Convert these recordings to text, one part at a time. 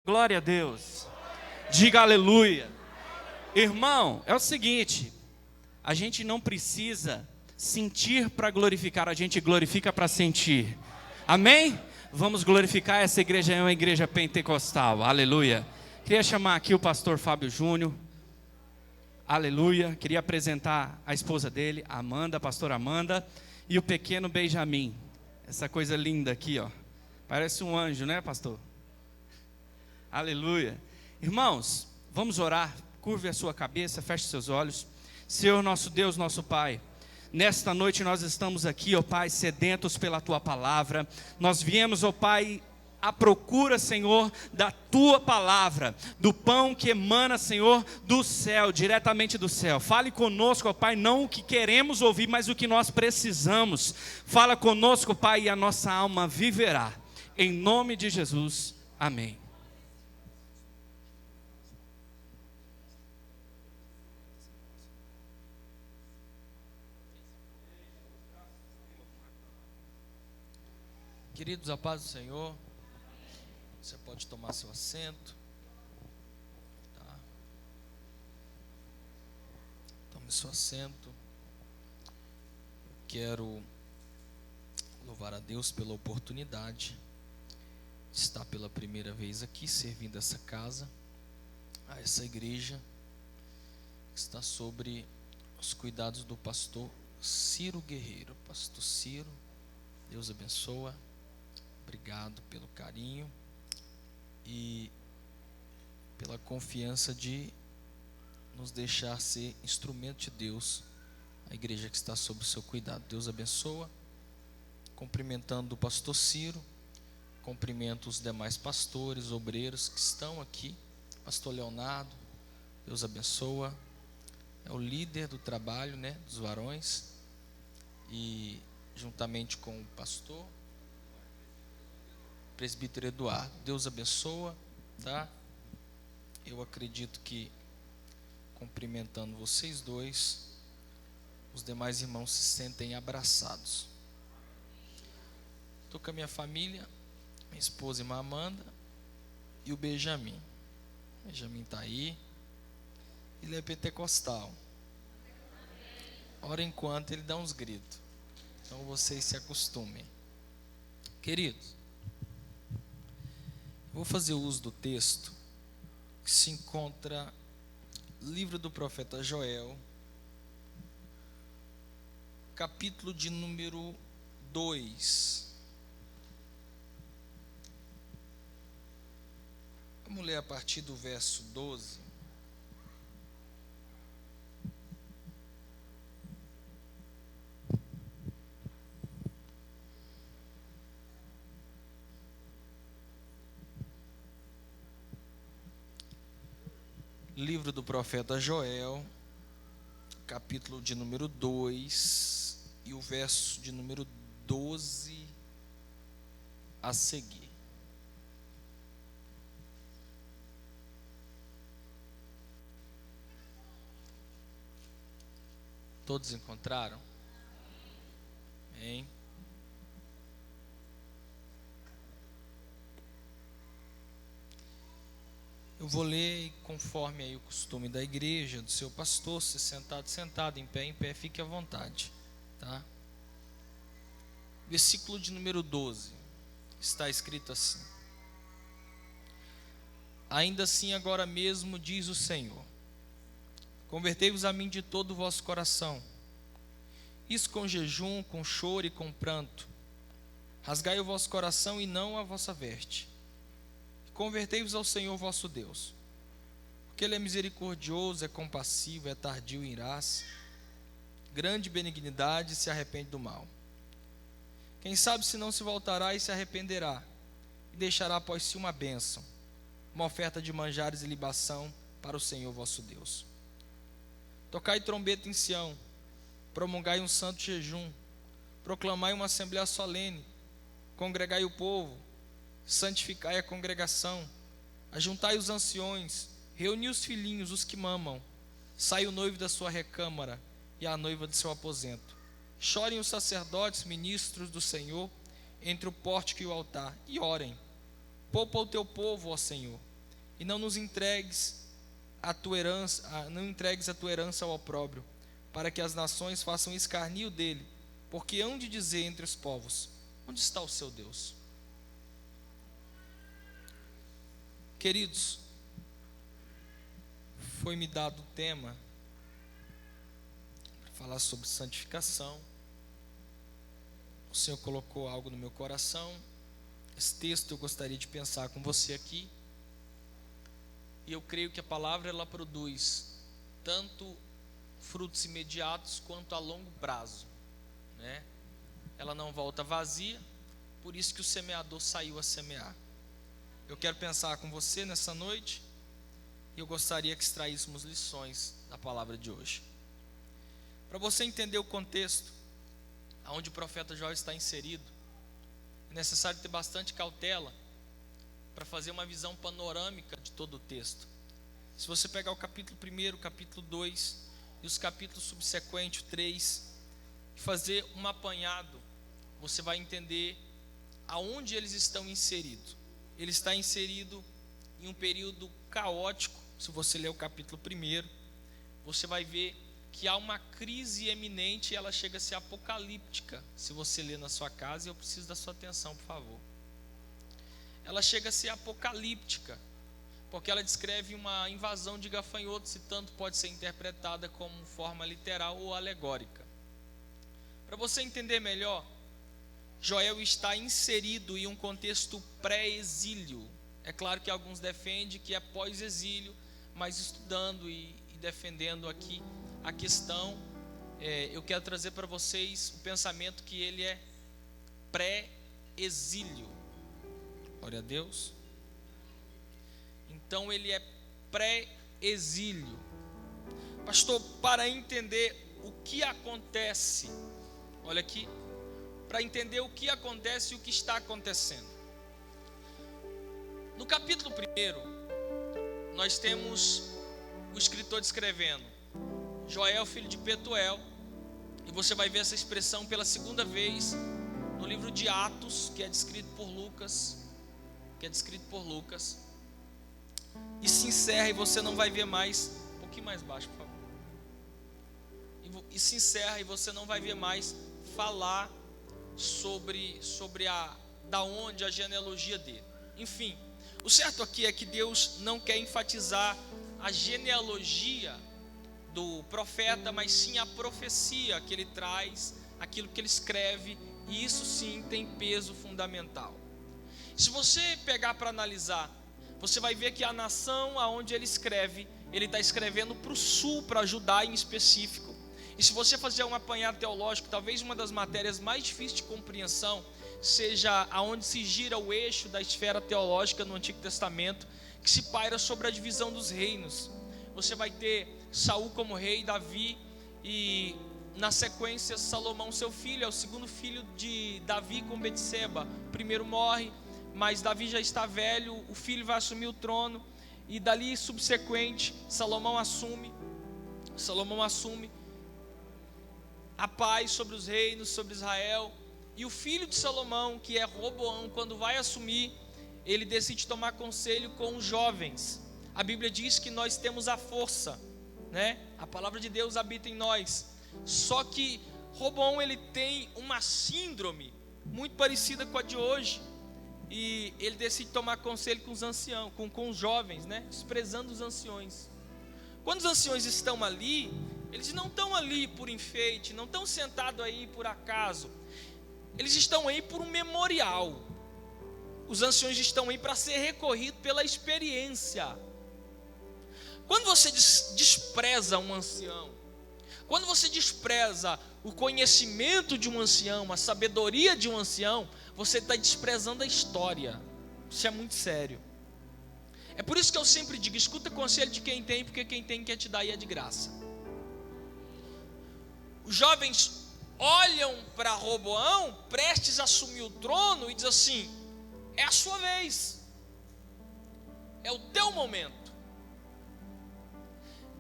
Glória a Deus. Diga aleluia. Irmão, é o seguinte, a gente não precisa sentir para glorificar, a gente glorifica para sentir. Amém? Vamos glorificar, essa igreja é uma igreja pentecostal. Aleluia. Queria chamar aqui o pastor Fábio Júnior. Aleluia. Queria apresentar a esposa dele, a Amanda, a pastora Amanda, e o pequeno Benjamin. Essa coisa linda aqui, ó. Parece um anjo, né, pastor? Aleluia. Irmãos, vamos orar. Curve a sua cabeça, feche seus olhos. Senhor nosso Deus, nosso Pai, nesta noite nós estamos aqui, ó Pai, sedentos pela Tua palavra. Nós viemos, ó Pai, à procura, Senhor, da Tua palavra, do pão que emana, Senhor, do céu, diretamente do céu. Fale conosco, ó Pai, não o que queremos ouvir, mas o que nós precisamos. Fala conosco, Pai, e a nossa alma viverá. Em nome de Jesus, amém. Queridos, a paz do Senhor. Você pode tomar seu assento. Tá? Tome seu assento. Eu quero louvar a Deus pela oportunidade de estar pela primeira vez aqui, servindo essa casa, a essa igreja, que está sobre os cuidados do pastor Ciro Guerreiro. Pastor Ciro, Deus abençoa. Obrigado pelo carinho e pela confiança de nos deixar ser instrumento de Deus, a igreja que está sob o seu cuidado. Deus abençoa. Cumprimentando o pastor Ciro, cumprimento os demais pastores, obreiros que estão aqui. Pastor Leonardo, Deus abençoa. É o líder do trabalho, né, dos varões, e juntamente com o pastor presbítero Eduardo, Deus abençoa, tá? Eu acredito que, cumprimentando vocês dois, os demais irmãos se sentem abraçados. Estou com a minha família, minha esposa, irmã Amanda, e o Benjamin. O Benjamin está aí, ele é pentecostal. Ora enquanto ele dá uns gritos, então vocês se acostumem. Queridos, vou fazer uso do texto que se encontra no livro do profeta Joel, capítulo de número 2. Vamos ler a partir do verso 12. Livro do profeta Joel, capítulo de número 2, e o verso de número 12 a seguir. Todos encontraram? Amém. Eu vou ler conforme aí o costume da igreja, do seu pastor, se sentado, em pé, fique à vontade, tá? Versículo de número 12, está escrito assim: Ainda assim agora mesmo diz o Senhor, convertei-vos a mim de todo o vosso coração, isso com jejum, com choro e com pranto, rasgai o vosso coração e não a vossa veste. Convertei-vos ao Senhor vosso Deus, porque Ele é misericordioso, é compassivo, é tardio em irar-se, grande benignidade, e se arrepende do mal. Quem sabe se não se voltará e se arrependerá, e deixará após si uma bênção, uma oferta de manjares e libação para o Senhor vosso Deus. Tocai trombeta em Sião, promulgai um santo jejum, proclamai uma assembleia solene, congregai o povo, santificai a congregação, ajuntai os anciões, reuni os filhinhos, os que mamam, sai o noivo da sua recâmara e a noiva do seu aposento. Chorem os sacerdotes, ministros do Senhor, entre o pórtico e o altar, e orem. Poupa o teu povo, ó Senhor, e não entregues a tua herança ao opróbrio, para que as nações façam escarnio dele, porque hão de dizer entre os povos: onde está o seu Deus? Queridos, foi-me dado o tema para falar sobre santificação. O Senhor colocou algo no meu coração. Esse texto eu gostaria de pensar com você aqui. E eu creio que a palavra ela produz tanto frutos imediatos quanto a longo prazo, né? Ela não volta vazia, por isso que o semeador saiu a semear. Eu quero pensar com você nessa noite, e eu gostaria que extraíssemos lições da palavra de hoje. Para você entender o contexto onde o profeta Joel está inserido, é necessário ter bastante cautela para fazer uma visão panorâmica de todo o texto. Se você pegar o capítulo 1, o capítulo 2 e os capítulos subsequentes, o 3, e fazer um apanhado, você vai entender aonde eles estão inseridos. Ele está inserido em um período caótico. Se você ler o capítulo 1, você vai ver que há uma crise eminente e ela chega a ser apocalíptica. Se você ler na sua casa, eu preciso da sua atenção, por favor. Ela chega a ser apocalíptica, porque ela descreve uma invasão de gafanhotos, e tanto pode ser interpretada como forma literal ou alegórica. Para você entender melhor, Joel está inserido em um contexto pré-exílio. É claro que alguns defendem que é pós-exílio, mas estudando e defendendo aqui a questão, eu quero trazer para vocês o pensamento que ele é pré-exílio. Glória a Deus. Então ele é pré-exílio. Pastor, para entender o que acontece, olha aqui, para entender o que acontece e o que está acontecendo. No capítulo 1, nós temos o escritor descrevendo Joel, filho de Petuel, e você vai ver essa expressão pela segunda vez no livro de Atos, que é descrito por Lucas, e se encerra, e você não vai ver mais, um pouquinho mais baixo, por favor, e se encerra, e você não vai ver mais falar sobre da onde a genealogia dele. Enfim, o certo aqui é que Deus não quer enfatizar a genealogia do profeta, mas sim a profecia que ele traz, aquilo que ele escreve, e isso sim tem peso fundamental. Se você pegar para analisar, você vai ver que a nação aonde ele escreve, ele está escrevendo para o sul, para Judá em específico. E se você fazer um apanhado teológico, talvez uma das matérias mais difíceis de compreensão seja aonde se gira o eixo da esfera teológica no Antigo Testamento, que se paira sobre a divisão dos reinos. Você vai ter Saul como rei, Davi, e na sequência Salomão, seu filho, é o segundo filho de Davi com Betseba. O primeiro morre, mas Davi já está velho, o filho vai assumir o trono, e dali subsequente Salomão assume a paz sobre os reinos, sobre Israel. E o filho de Salomão, que é Roboão, quando vai assumir, ele decide tomar conselho com os jovens. A Bíblia diz que nós temos a força, né? A palavra de Deus habita em nós. Só que Roboão, ele tem uma síndrome muito parecida com a de hoje, e ele decide tomar conselho com os anciãos, com os jovens, né? Desprezando os anciões. Quando os anciões estão ali, eles não estão ali por enfeite, não estão sentados aí por acaso. Eles estão aí por um memorial. Os anciões estão aí para ser recorrido pela experiência. Quando você despreza um ancião, quando você despreza o conhecimento de um ancião, a sabedoria de um ancião, você está desprezando a história. Isso é muito sério. É por isso que eu sempre digo: escuta conselho de quem tem, porque quem tem quer te dar e é de graça. Os jovens olham para Roboão, prestes a assumir o trono, e dizem assim: é a sua vez, é o teu momento.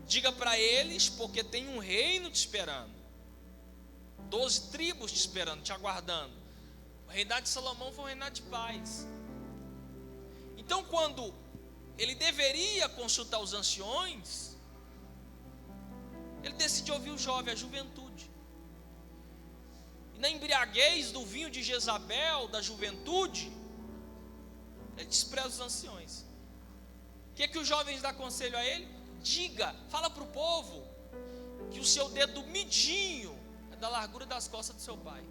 Diga para eles, porque tem um reino te esperando, 12 tribos te esperando, te aguardando. O reinado de Salomão foi um reinado de paz. Então, quando ele deveria consultar os anciões, ele decide ouvir o jovem, a juventude. E na embriaguez do vinho de Jezabel, da juventude, ele despreza os anciões. O que os jovens dão conselho a ele? Fala para o povo que o seu dedo midinho é da largura das costas do seu pai,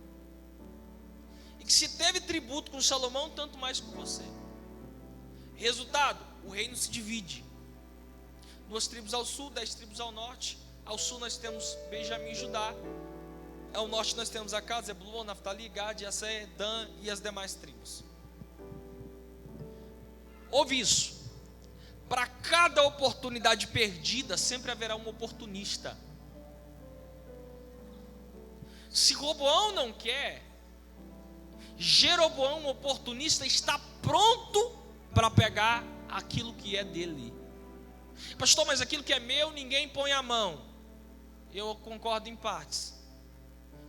e que se teve tributo com Salomão, tanto mais com você. Resultado, o reino se divide: 2 tribos ao sul, 10 tribos ao norte. Ao sul nós temos Benjamim e Judá, ao norte nós temos a casa, Zebulon, Naftali, Gad, Asser, Dan e as demais tribos. Ouve isso: para cada oportunidade perdida, sempre haverá um oportunista. Se Roboão não quer, Jeroboão, oportunista, está pronto para pegar aquilo que é dele. Pastor, mas aquilo que é meu, ninguém põe a mão. Eu concordo em partes.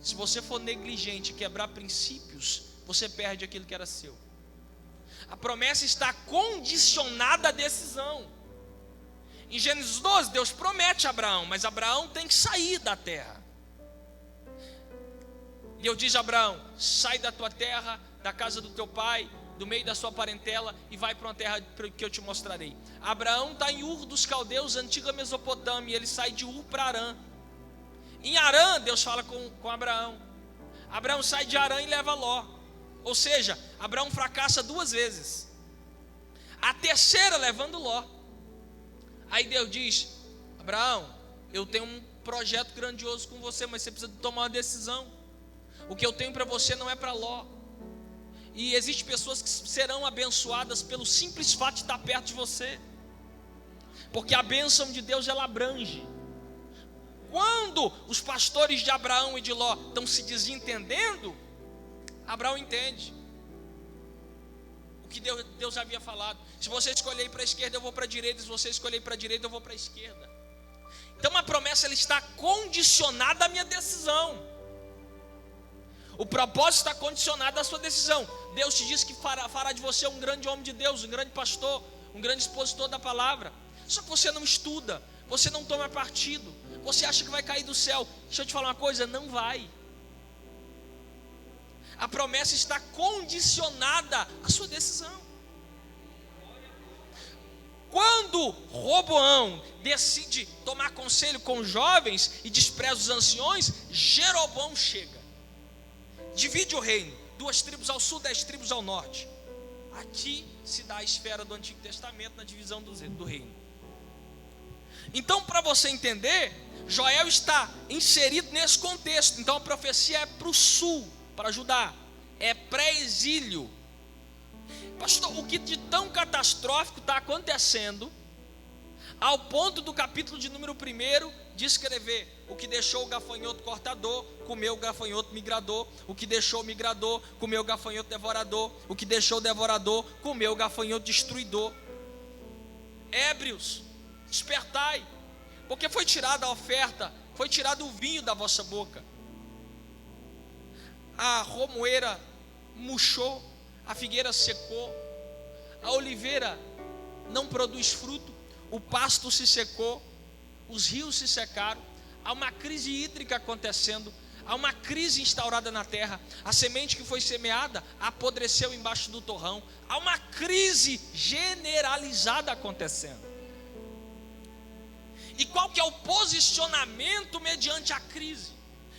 Se você for negligente e quebrar princípios, você perde aquilo que era seu. A promessa está condicionada à decisão. Em Gênesis 12, Deus promete a Abraão, mas Abraão tem que sair da terra. Deus diz a Abraão: sai da tua terra, da casa do teu pai, do meio da sua parentela, e vai para uma terra que eu te mostrarei. Abraão está em Ur dos Caldeus, antiga Mesopotâmia, ele sai de Ur para Arã. Em Arã, Deus fala com Abraão. Abraão sai de Arã e leva Ló. Ou seja, Abraão fracassa 2 vezes. A terceira levando Ló. Aí Deus diz: Abraão, eu tenho um projeto grandioso com você, mas você precisa tomar uma decisão. O que eu tenho para você não é para Ló. E existem pessoas que serão abençoadas pelo simples fato de estar perto de você, porque a bênção de Deus, ela abrange. Quando os pastores de Abraão e de Ló estão se desentendendo, Abraão entende o que Deus havia falado: se você escolher ir para a esquerda, eu vou para a direita; se você escolher ir para a direita, eu vou para a esquerda. Então a promessa, ela está condicionada à minha decisão. O propósito está condicionado à sua decisão. Deus te diz que fará de você um grande homem de Deus, um grande pastor, um grande expositor da palavra. Só que você não estuda, você não toma partido, você acha que vai cair do céu. Deixa eu te falar uma coisa: não vai. A promessa está condicionada à sua decisão. Quando Roboão decide tomar conselho com os jovens e despreza os anciões, Jeroboão chega, divide o reino: 2 tribos ao sul, 10 tribos ao norte. Aqui se dá a esfera do Antigo Testamento na divisão do reino. Então, para você entender, Joel está inserido nesse contexto. Então a profecia é para o sul, para Judá, é pré-exílio. Pastor, o que de tão catastrófico está acontecendo, ao ponto do capítulo de número 1 descrever: o que deixou o gafanhoto cortador, comeu o gafanhoto migrador; o que deixou o migrador, comeu o gafanhoto devorador; o que deixou o devorador, comeu o gafanhoto destruidor. Ébrios, despertai, porque foi tirada a oferta, foi tirado o vinho da vossa boca. A romoeira murchou, a figueira secou, a oliveira não produz fruto, o pasto se secou, os rios se secaram. Há uma crise hídrica acontecendo, há uma crise instaurada na terra. A semente que foi semeada apodreceu embaixo do torrão. Há uma crise generalizada acontecendo. E qual que é o posicionamento mediante a crise?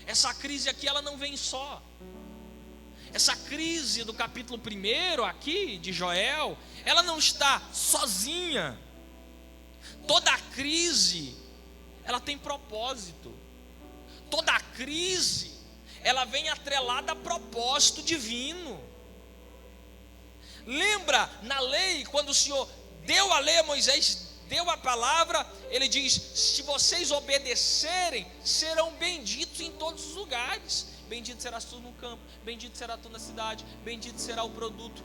Essa crise aqui, ela não vem só. Essa crise do capítulo 1 aqui de Joel, ela não está sozinha. Toda crise, ela tem propósito. Toda crise, ela vem atrelada a propósito divino. Lembra na lei, quando o Senhor deu a lei a Moisés, deu a palavra, ele diz: se vocês obedecerem, serão benditos em todos os lugares. Bendito serás tu no campo, bendito será tu na cidade, bendito será o produto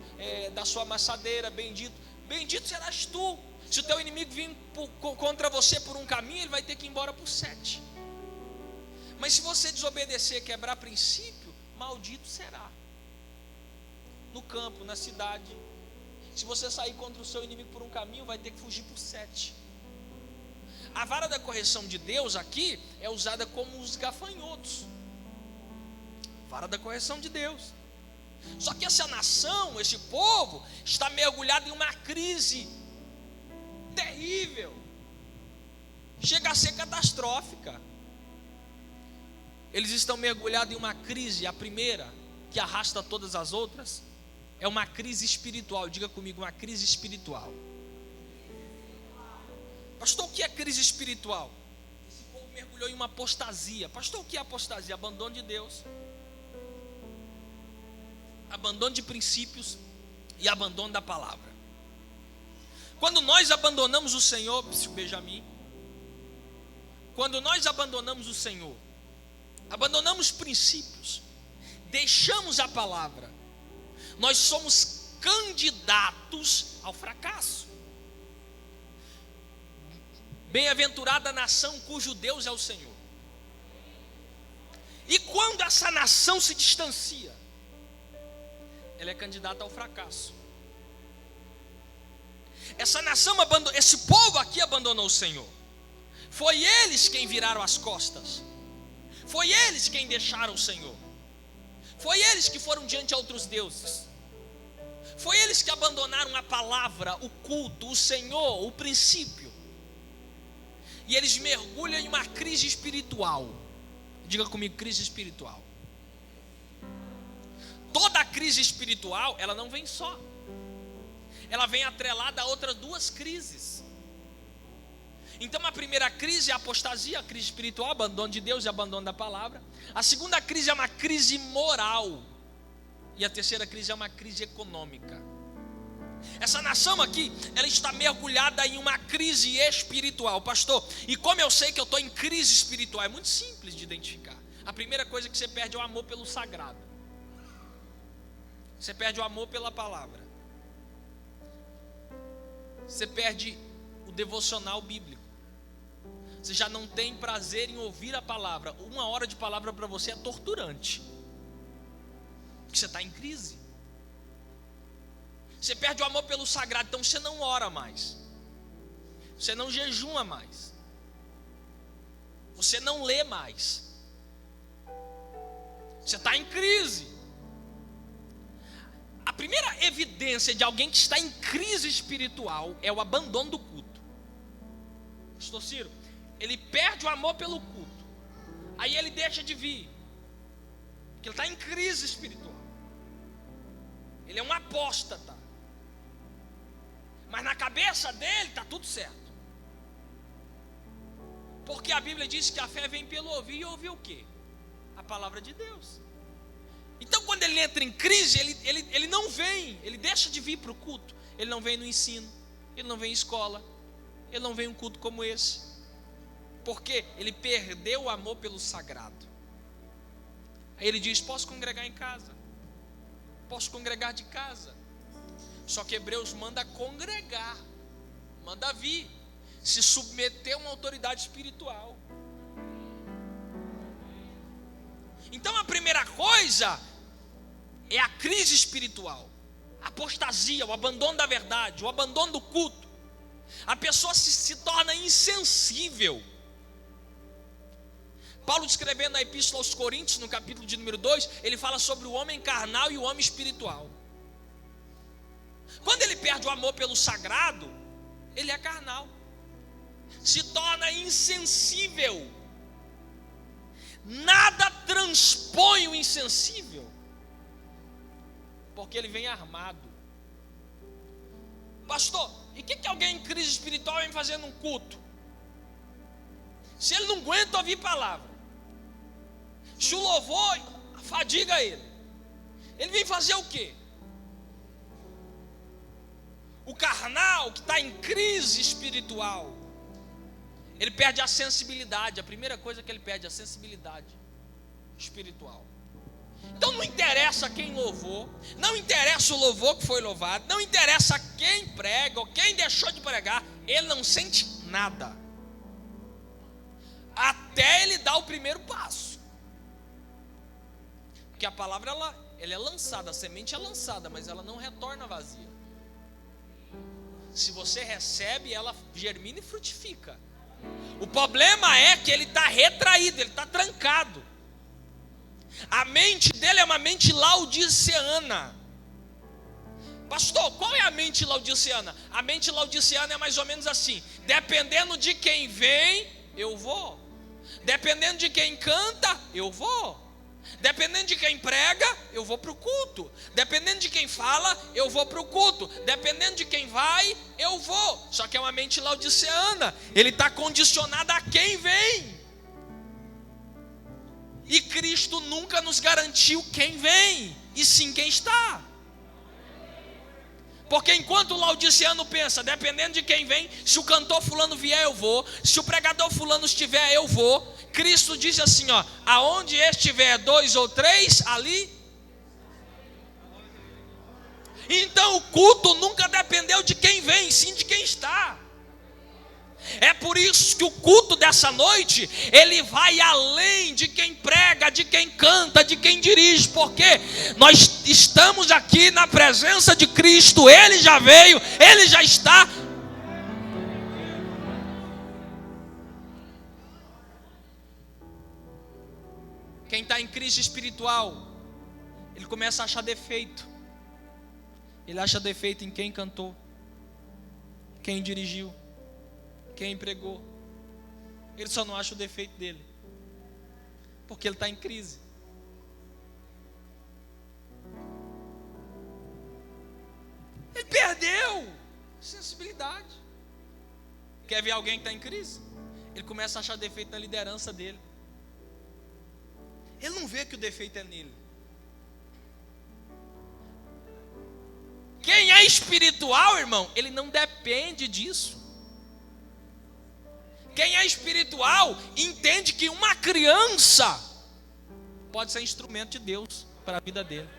da sua amassadeira, bendito serás tu. Se o teu inimigo vir contra você por um caminho, ele vai ter que ir embora por 7. Mas se você desobedecer, quebrar princípio, maldito será. No campo, na cidade. Se você sair contra o seu inimigo por um caminho, vai ter que fugir por 7. A vara da correção de Deus aqui é usada como os gafanhotos. Vara da correção de Deus. Só que essa nação, esse povo, está mergulhado em uma crise terrível. Chega a ser catastrófica. Eles estão mergulhados em uma crise, a primeira, que arrasta todas as outras, é uma crise espiritual. Diga comigo, uma crise espiritual. Pastor, o que é crise espiritual? Esse povo mergulhou em uma apostasia. Pastor, o que é apostasia? Abandono de Deus, abandono de princípios e abandono da palavra. Quando nós abandonamos o Senhor, Benjamin, quando nós abandonamos o Senhor, abandonamos princípios, deixamos a palavra, nós somos candidatos ao fracasso. Bem-aventurada a nação cujo Deus é o Senhor. E quando essa nação se distancia, ela é candidata ao fracasso. Essa nação esse povo aqui abandonou o Senhor. Foi eles quem viraram as costas. Foi eles quem deixaram o Senhor. Foi eles que foram diante de outros deuses. Foi eles que abandonaram a palavra, o culto, o Senhor, o princípio. E eles mergulham em uma crise espiritual. Diga comigo, crise espiritual. Toda crise espiritual, ela não vem só. Ela vem atrelada a outras 2 crises. Então a primeira crise é a apostasia, a crise espiritual, abandono de Deus e abandono da palavra. A segunda crise é uma crise moral. E a terceira crise é uma crise econômica. Essa nação aqui, ela está mergulhada em uma crise espiritual. Pastor, e como eu sei que eu estou em crise espiritual? É muito simples de identificar. A primeira coisa que você perde é o amor pelo sagrado. Você perde o amor pela palavra. Você perde o devocional bíblico. Você já não tem prazer em ouvir a palavra. 1 hora de palavra para você é torturante, porque você está em crise. Você perde o amor pelo sagrado. Então você não ora mais, você não jejuma mais, você não lê mais. Você está em crise. A primeira evidência de alguém que está em crise espiritual é o abandono do culto. Pastor Ciro, ele perde o amor pelo culto, aí ele deixa de vir, porque ele está em crise espiritual. Ele é um apóstata, mas na cabeça dele está tudo certo, porque a Bíblia diz que a fé vem pelo ouvir, e ouvir o quê? A palavra de Deus. Então quando ele entra em crise, ele não vem, ele deixa de vir para o culto. Ele não vem no ensino, ele não vem em escola, ele não vem em um culto como esse, porque ele perdeu o amor pelo sagrado. Aí ele diz, posso congregar em casa, posso congregar de casa. Só que Hebreus manda congregar, manda vir, se submeter a uma autoridade espiritual. Então a primeira coisa é a crise espiritual, a apostasia, o abandono da verdade, o abandono do culto. A pessoa se torna insensível. Paulo, escrevendo na Epístola aos Coríntios, no capítulo de número 2, ele fala sobre o homem carnal e o homem espiritual. Quando ele perde o amor pelo sagrado, ele é carnal, se torna insensível. Nada transpõe o insensível, porque ele vem armado. Pastor, e o que alguém em crise espiritual vem fazer num culto? Se ele não aguenta ouvir palavra, se o louvor fadiga ele vem fazer o quê? O carnal que está em crise espiritual, ele perde a sensibilidade. A primeira coisa que ele perde é a sensibilidade espiritual. Então não interessa quem louvou, não interessa o louvor que foi louvado, não interessa quem prega ou quem deixou de pregar, ele não sente nada, até ele dar o primeiro passo. Porque a palavra ela é lançada, a semente é lançada, mas ela não retorna vazia. Se você recebe, ela germina e frutifica. O problema é que ele está retraído, ele está trancado. A mente dele é uma mente laodiceana. Pastor, qual é a mente laodiceana? A mente laodiceana é mais ou menos assim: dependendo de quem vem, eu vou. Dependendo de quem canta, eu vou. Dependendo de quem prega, eu vou para o culto. Dependendo de quem fala, eu vou para o culto. Dependendo de quem vai, eu vou. Só que é uma mente laodiceana. Ele está condicionado a quem vem. E Cristo nunca nos garantiu quem vem, e sim quem está. Porque enquanto o laodiceano pensa, dependendo de quem vem, se o cantor fulano vier, eu vou. Se o pregador fulano estiver, eu vou. Cristo diz assim, ó: aonde estiver 2 ou 3, ali. Então o culto nunca dependeu de quem vem, sim de quem está. É por isso que o culto dessa noite, ele vai além de quem prega, de quem canta, de quem dirige, porque nós estamos aqui na presença de Cristo. Ele já veio, ele já está. Quem está em crise espiritual, ele começa a achar defeito. Ele acha defeito em quem cantou, quem dirigiu, quem pregou. Ele só não acha o defeito dele, porque ele está em crise. Ele perdeu sensibilidade. Quer ver alguém que está em crise? Ele começa a achar defeito na liderança dele. Ele não vê que o defeito é nele. Quem é espiritual, irmão, ele não depende disso. Quem é espiritual entende que uma criança pode ser instrumento de Deus para a vida dele.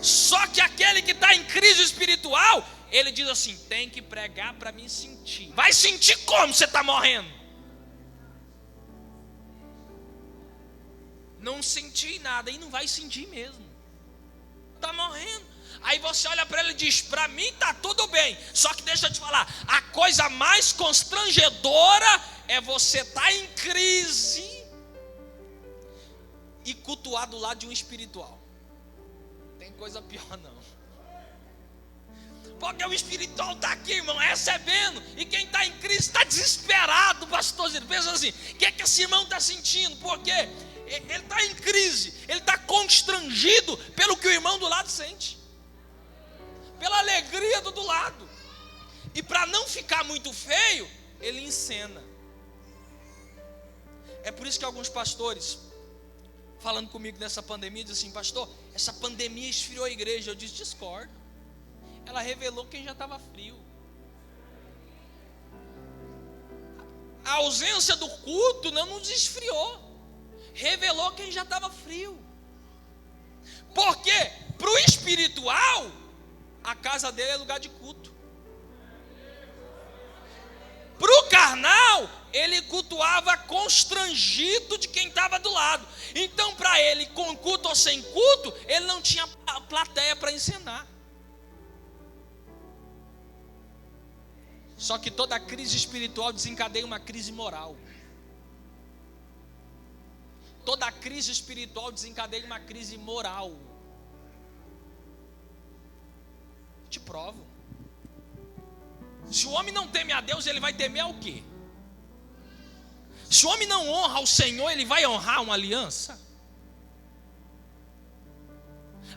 Só que aquele que está em crise espiritual, ele diz assim: tem que pregar para me sentir. Vai sentir como? Você está morrendo? Não senti nada, e não vai sentir mesmo. Está morrendo. Aí você olha para ele e diz: para mim está tudo bem. Só que deixa eu te falar, a coisa mais constrangedora é você estar em crise e cultuar do lado de um espiritual. Tem coisa pior não. Porque o espiritual está aqui, irmão, recebendo. E quem está em crise está desesperado, pastor. Pensando assim: o que é que esse irmão está sentindo? Por quê? Ele está em crise, ele está constrangido pelo que o irmão do lado sente, pela alegria do lado. E para não ficar muito feio, ele encena. É por isso que alguns pastores, falando comigo nessa pandemia, dizem assim: pastor, essa pandemia esfriou a igreja. Eu disse: discordo. Ela revelou quem já estava frio. A ausência do culto não nos esfriou, revelou quem já estava frio. Porque para o espiritual, a casa dele é lugar de culto. Para o carnal, ele cultuava constrangido de quem estava do lado. Então para ele, com culto ou sem culto, ele não tinha plateia para encenar. Só que toda crise espiritual desencadeia uma crise moral. Toda crise espiritual desencadeia uma crise moral. Te provo. Se o homem não teme a Deus, ele vai temer ao quê? Se o homem não honra ao Senhor, ele vai honrar uma aliança?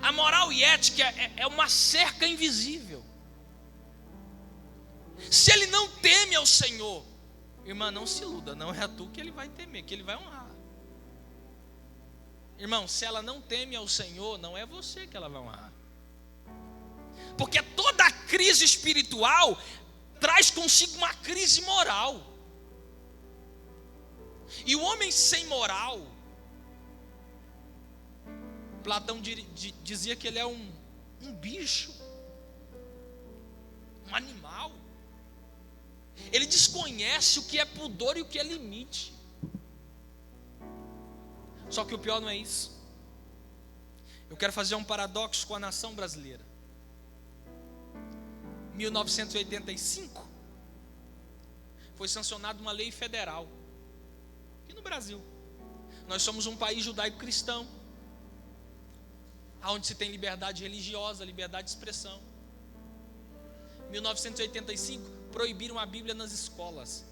A moral e ética é uma cerca invisível. Se ele não teme ao Senhor, irmã, não se iluda, não é a tu que ele vai temer, que ele vai honrar. Irmão, se ela não teme ao Senhor, não é você que ela vai honrar. Porque toda crise espiritual traz consigo uma crise moral. E o homem sem moral, Platão dizia que ele é um bicho, um animal. Ele desconhece o que é pudor e o que é limite. Só que o pior não é isso. Eu quero fazer um paradoxo com a nação brasileira. 1985, foi sancionada uma lei federal aqui no Brasil. Nós somos um país judaico-cristão, onde se tem liberdade religiosa, liberdade de expressão. 1985, proibiram a Bíblia nas escolas.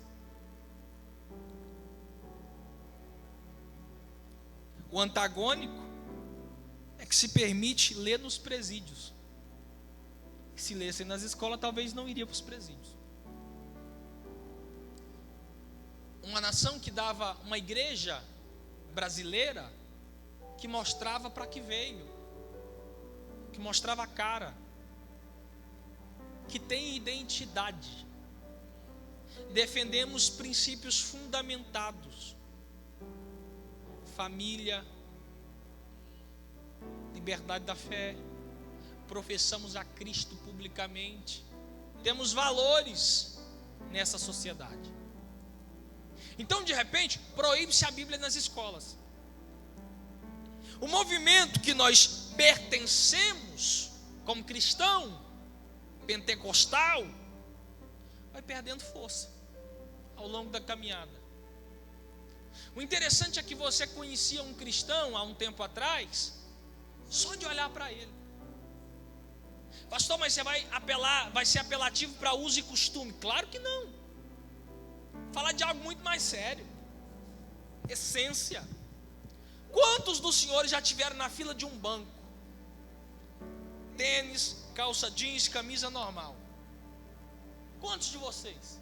O antagônico é que se permite ler nos presídios. Se lessem nas escolas, talvez não iria para os presídios. Uma nação que dava uma igreja brasileira que mostrava para que veio, que mostrava a cara, que tem identidade. Defendemos princípios fundamentados: família, liberdade da fé, professamos a Cristo publicamente, temos valores nessa sociedade. Então, de repente, proíbe-se a Bíblia nas escolas. O movimento que nós pertencemos como cristão, pentecostal, vai perdendo força ao longo da caminhada. O interessante é que você conhecia um cristão há um tempo atrás só de olhar para ele. Pastor, mas você vai ser apelativo para uso e costume? Claro que não. Falar de algo muito mais sério. Essência. Quantos dos senhores já tiveram na fila de um banco? Tênis, calça jeans, camisa normal. Quantos de vocês?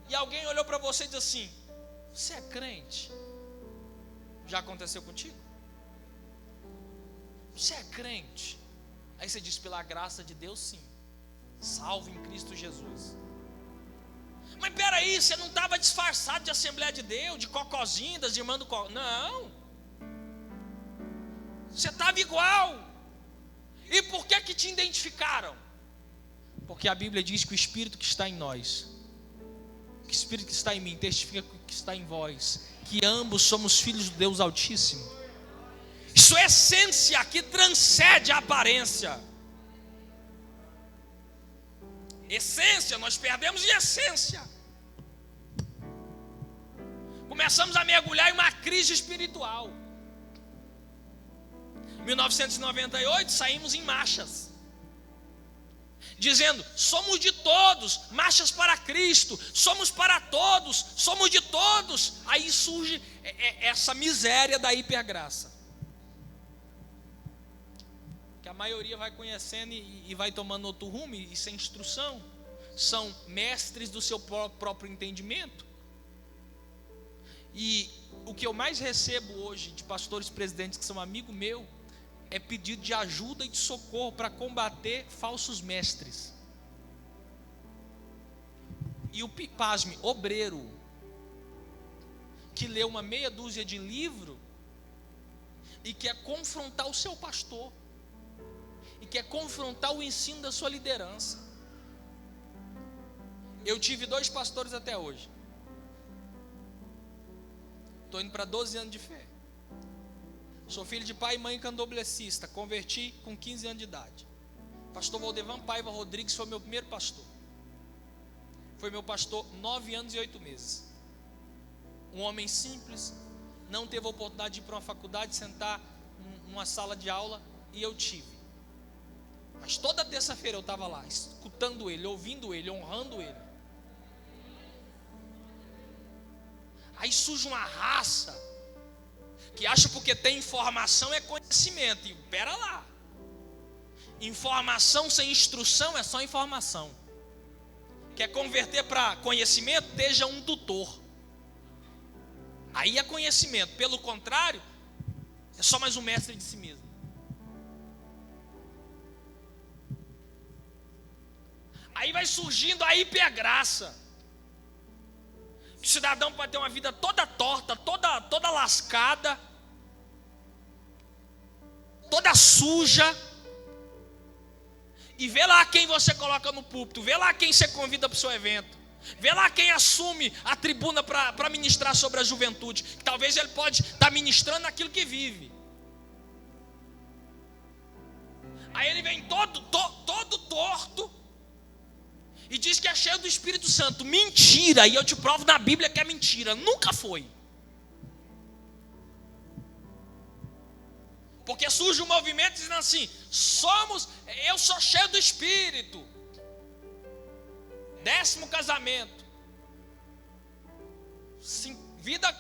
E alguém olhou para você e disse assim: você é crente? Já aconteceu contigo? Você é crente? Aí você diz: pela graça de Deus, sim, salvo em Cristo Jesus. Mas peraí, você não estava disfarçado de Assembleia de Deus, de cocozinho, das irmãs do cocó? Não, você estava igual. E por que te identificaram? Porque a Bíblia diz que o Espírito que está em nós, que o Espírito que está em mim, testifica que está em vós, que ambos somos filhos do Deus Altíssimo. Isso é essência que transcende a aparência. Essência, nós perdemos em essência. Começamos a mergulhar em uma crise espiritual. 1998, saímos em marchas, dizendo: somos de todos, marchas para Cristo, somos para todos, somos de todos. Aí surge essa miséria da hipergraça, que a maioria vai conhecendo e vai tomando outro rumo, e sem instrução, são mestres do seu próprio entendimento. E o que eu mais recebo hoje de pastores presidentes que são amigo meu é pedido de ajuda e de socorro para combater falsos mestres. E o pasme, obreiro, que lê uma meia dúzia de livro e quer confrontar o seu pastor, e quer confrontar o ensino da sua liderança. Eu tive 2 pastores até hoje. Estou indo para 12 anos de fé. Sou filho de pai e mãe candomblessista. Converti com 15 anos de idade. Pastor Valdevan Paiva Rodrigues foi meu primeiro pastor. Foi meu pastor 9 anos e 8 meses. Um homem simples, não teve a oportunidade de ir para uma faculdade, sentar numa sala de aula, e eu tive. Mas toda terça-feira eu estava lá, escutando ele, ouvindo ele, honrando ele. Aí surge uma raça que acha porque tem informação é conhecimento. E pera lá, informação sem instrução é só informação. Quer converter para conhecimento? Esteja um tutor. Aí é conhecimento. Pelo contrário, é só mais um mestre de si mesmo. Aí vai surgindo a hipergraça. O cidadão pode ter uma vida toda torta, toda lascada, toda suja, e vê lá quem você coloca no púlpito, vê lá quem você convida para o seu evento, vê lá quem assume a tribuna para ministrar sobre a juventude, que talvez ele pode estar ministrando aquilo que vive. Aí ele vem todo torto e diz que é cheio do Espírito Santo. Mentira, e eu te provo na Bíblia que é mentira, nunca foi. Porque surge um movimento dizendo assim: eu sou cheio do Espírito. 10º casamento. Vida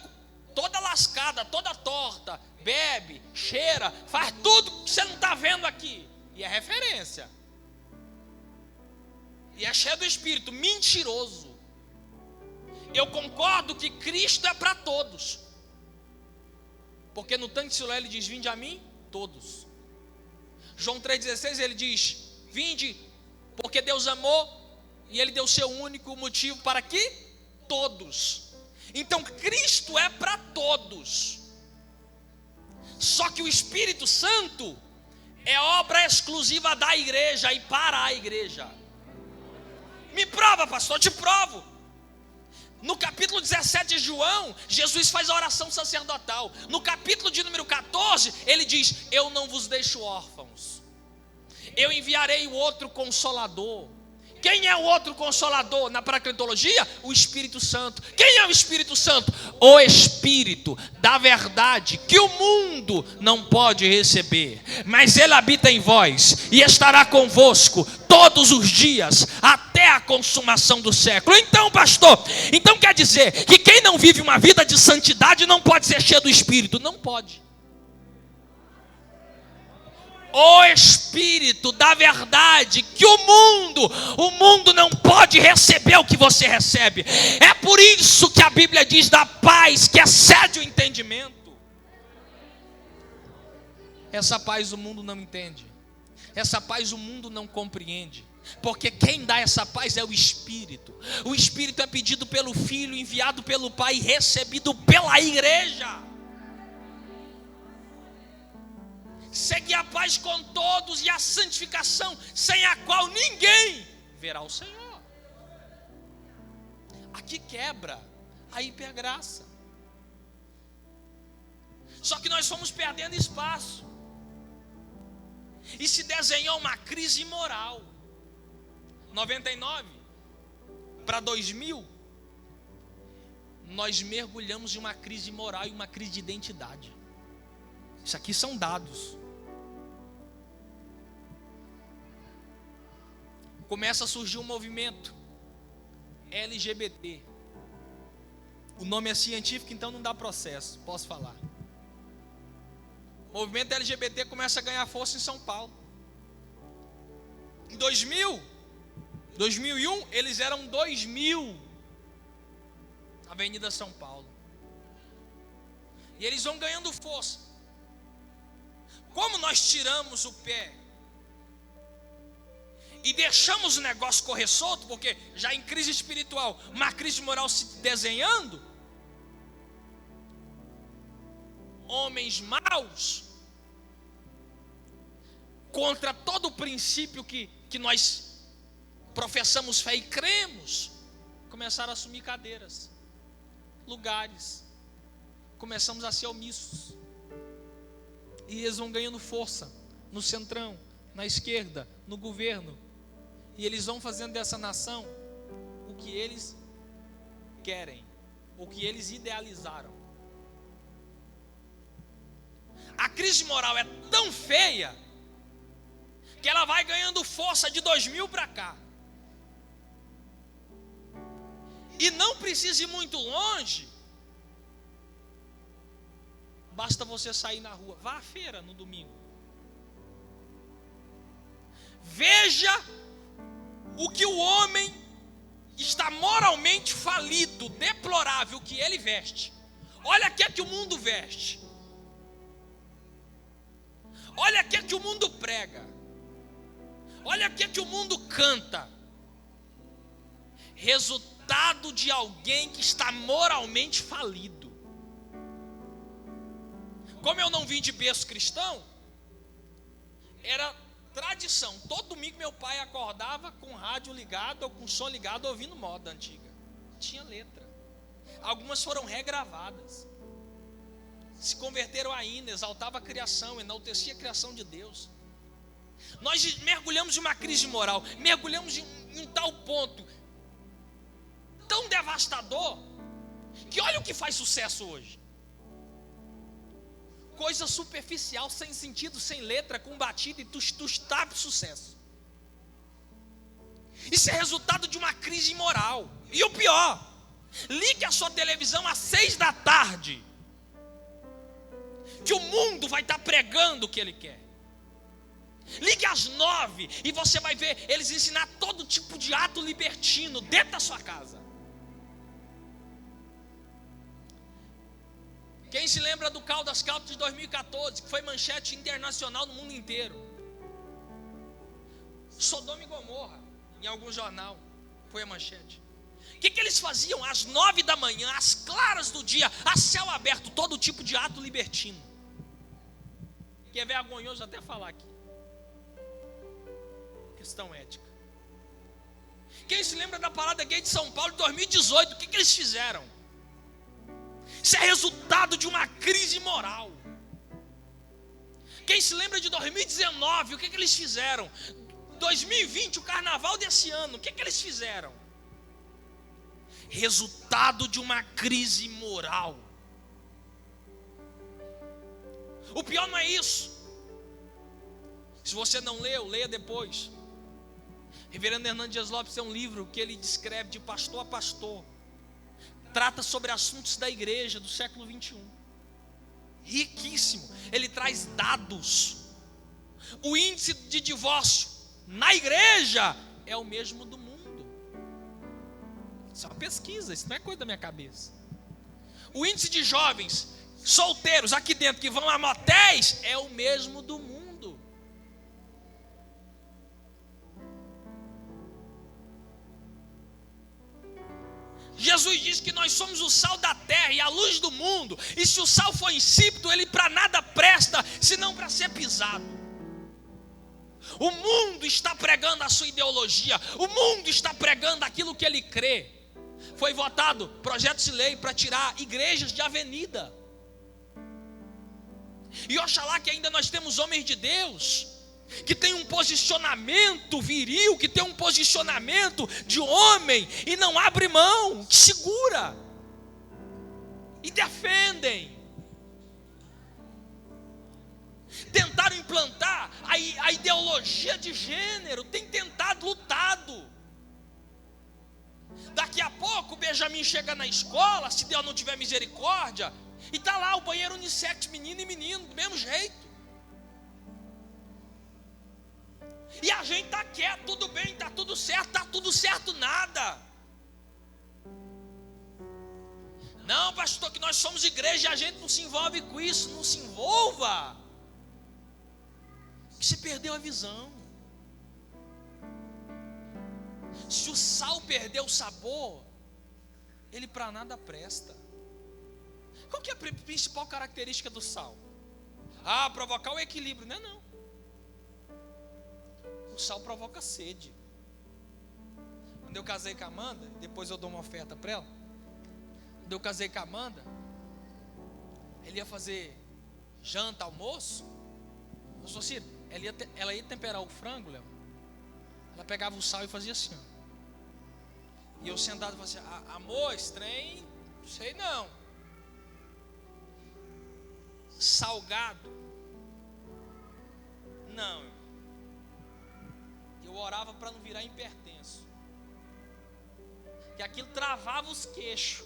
toda lascada, toda torta. Bebe, cheira, faz tudo que você não está vendo aqui. E é referência. E é cheio do Espírito. Mentiroso. Eu concordo que Cristo é para todos. Porque no tanque de Siloé ele diz: vinde a mim todos. João 3,16 ele diz: vinde, porque Deus amou e ele deu seu único motivo para que todos. Então Cristo é para todos. Só que o Espírito Santo é obra exclusiva da igreja e para a igreja. Me prova, pastor, te provo. No capítulo 17 de João, Jesus faz a oração sacerdotal. No capítulo de número 14, ele diz: eu não vos deixo órfãos, eu enviarei o outro Consolador. Quem é o outro Consolador na paracletologia? O Espírito Santo. Quem é o Espírito Santo? O Espírito da verdade, que o mundo não pode receber, mas ele habita em vós e estará convosco todos os dias, até a consumação do século. Então, pastor, então quer dizer que quem não vive uma vida de santidade não pode ser cheio do Espírito? Não pode. O Espírito da verdade, que o mundo não pode receber o que você recebe. É por isso que a Bíblia diz da paz que excede o entendimento. Essa paz o mundo não entende. Essa paz o mundo não compreende. Porque quem dá essa paz é o Espírito. O Espírito é pedido pelo Filho, enviado pelo Pai e recebido pela igreja. Segue a paz com todos e a santificação, sem a qual ninguém verá o Senhor. Aqui quebra a hipergraça. Só que nós fomos perdendo espaço. E se desenhou uma crise moral. 99 para 2000, nós mergulhamos em uma crise moral e uma crise de identidade. Isso aqui são dados. Começa a surgir um movimento LGBT. O nome é científico, então não dá processo, posso falar. O movimento LGBT começa a ganhar força em São Paulo. Em 2001, eles eram 2.000 na Avenida São Paulo. E eles vão ganhando força. Como nós tiramos o pé e deixamos o negócio correr solto, porque já em crise espiritual, uma crise moral se desenhando, homens maus, contra todo o princípio que nós professamos fé e cremos, começaram a assumir cadeiras, lugares, começamos a ser omissos, e eles vão ganhando força no centrão, na esquerda, no governo. E eles vão fazendo dessa nação o que eles querem, o que eles idealizaram. A crise moral é tão feia que ela vai ganhando força de 2000 para cá. E não precisa ir muito longe. Basta você sair na rua. Vá à feira no domingo. Veja o que o homem está moralmente falido, deplorável, que ele veste. Olha o que é que o mundo veste. Olha o que é que o mundo prega. Olha o que é que o mundo canta. Resultado de alguém que está moralmente falido. Como eu não vim de berço cristão, era tradição, todo domingo meu pai acordava com o rádio ligado ou com o som ligado, ouvindo moda antiga. Tinha letra. Algumas foram regravadas. Se converteram ainda, exaltava a criação, enaltecia a criação de Deus. Nós mergulhamos em uma crise moral, mergulhamos em um tal ponto tão devastador, que olha o que faz sucesso hoje. Coisa superficial, sem sentido, sem letra, com batida, e tu está sucesso. Isso é resultado de uma crise moral. E o pior, ligue a sua televisão às 6 da tarde, que o mundo vai estar pregando o que ele quer. Ligue às 9 e você vai ver eles ensinar todo tipo de ato libertino dentro da sua casa. Quem se lembra do Caldas Country de 2014, que foi manchete internacional no mundo inteiro? Sodoma e Gomorra, em algum jornal, foi a manchete. O que eles faziam? Às 9 da manhã, às claras do dia, a céu aberto, todo tipo de ato libertino. Que é vergonhoso até falar aqui. Questão ética. Quem se lembra da parada gay de São Paulo de 2018? O que eles fizeram? Isso é resultado de uma crise moral. Quem se lembra de 2019? O que eles fizeram? 2020, o carnaval desse ano, o que eles fizeram? Resultado de uma crise moral. O pior não é isso. Se você não leu, leia depois. Reverendo Hernando Dias Lopes tem um livro que ele descreve de pastor a pastor. Trata sobre assuntos da igreja do século 21. Riquíssimo. Ele traz dados. O índice de divórcio na igreja é o mesmo do mundo. Isso é uma pesquisa, isso não é coisa da minha cabeça. O índice de jovens solteiros aqui dentro que vão a motéis é o mesmo do mundo. Jesus diz que nós somos o sal da terra e a luz do mundo. E se o sal for insípido, ele para nada presta, senão para ser pisado. O mundo está pregando a sua ideologia. O mundo está pregando aquilo que ele crê. Foi votado projeto de lei para tirar igrejas de avenida. E oxalá que ainda nós temos homens de Deus que tem um posicionamento viril, que tem um posicionamento de homem e não abre mão, que segura e defendem. Tentaram implantar a ideologia de gênero, tem tentado, lutado. Daqui a pouco o Benjamin chega na escola, se Deus não tiver misericórdia, e está lá o banheiro unissex, menino e menino, do mesmo jeito. E a gente está quieto, tudo bem, está tudo certo nada. Não, pastor, que nós somos igreja e a gente não se envolve com isso. Não se envolva, que se perdeu a visão. Se o sal perdeu o sabor, ele para nada presta. Qual que é a principal característica do sal? Provocar o equilíbrio, não é não. O sal provoca sede. Quando eu casei com a Amanda, depois eu dou uma oferta para ela. Quando eu casei com a Amanda, ele ia fazer janta, almoço. Eu sou assim, ela ia temperar o frango, Léo. Ela pegava o sal e fazia assim, ó. E eu sentado e falava assim: amor, esse trem, não sei não. Salgado? Não. Eu orava para não virar hipertenso, que aquilo travava os queixos.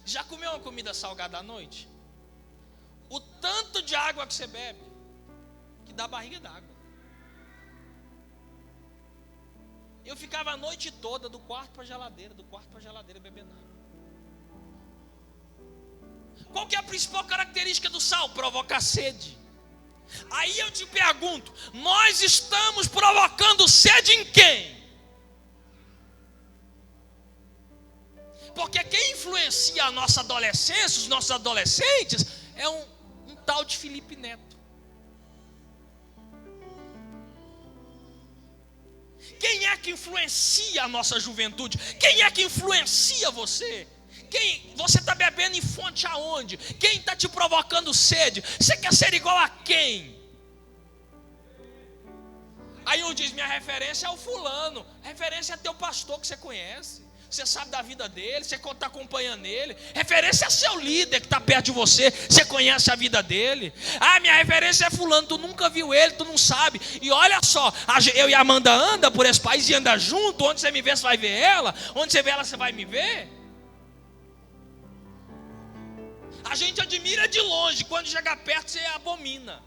Já comeu uma comida salgada à noite? O tanto de água que você bebe, que dá barriga d'água. Eu ficava a noite toda do quarto para a geladeira, bebendo água. Qual que é a principal característica do sal? Provocar sede. Aí eu te pergunto, nós estamos provocando sede em quem? Porque quem influencia a nossa adolescência, os nossos adolescentes, é um tal de Felipe Neto. Quem é que influencia a nossa juventude? Quem é que influencia você? Você está bebendo em fonte aonde? Quem está te provocando sede? Você quer ser igual a quem? Aí um diz, minha referência é o fulano. A referência é teu pastor que você conhece. Você sabe da vida dele, você está acompanhando ele. Referência é seu líder que está perto de você, você conhece a vida dele. Ah, minha referência é fulano, tu nunca viu ele, tu não sabe. E olha só, eu e a Amanda anda por esse país e anda junto. Onde você me vê, você vai ver ela. Onde você vê ela, você vai me ver. A gente admira de longe, quando chega perto você abomina.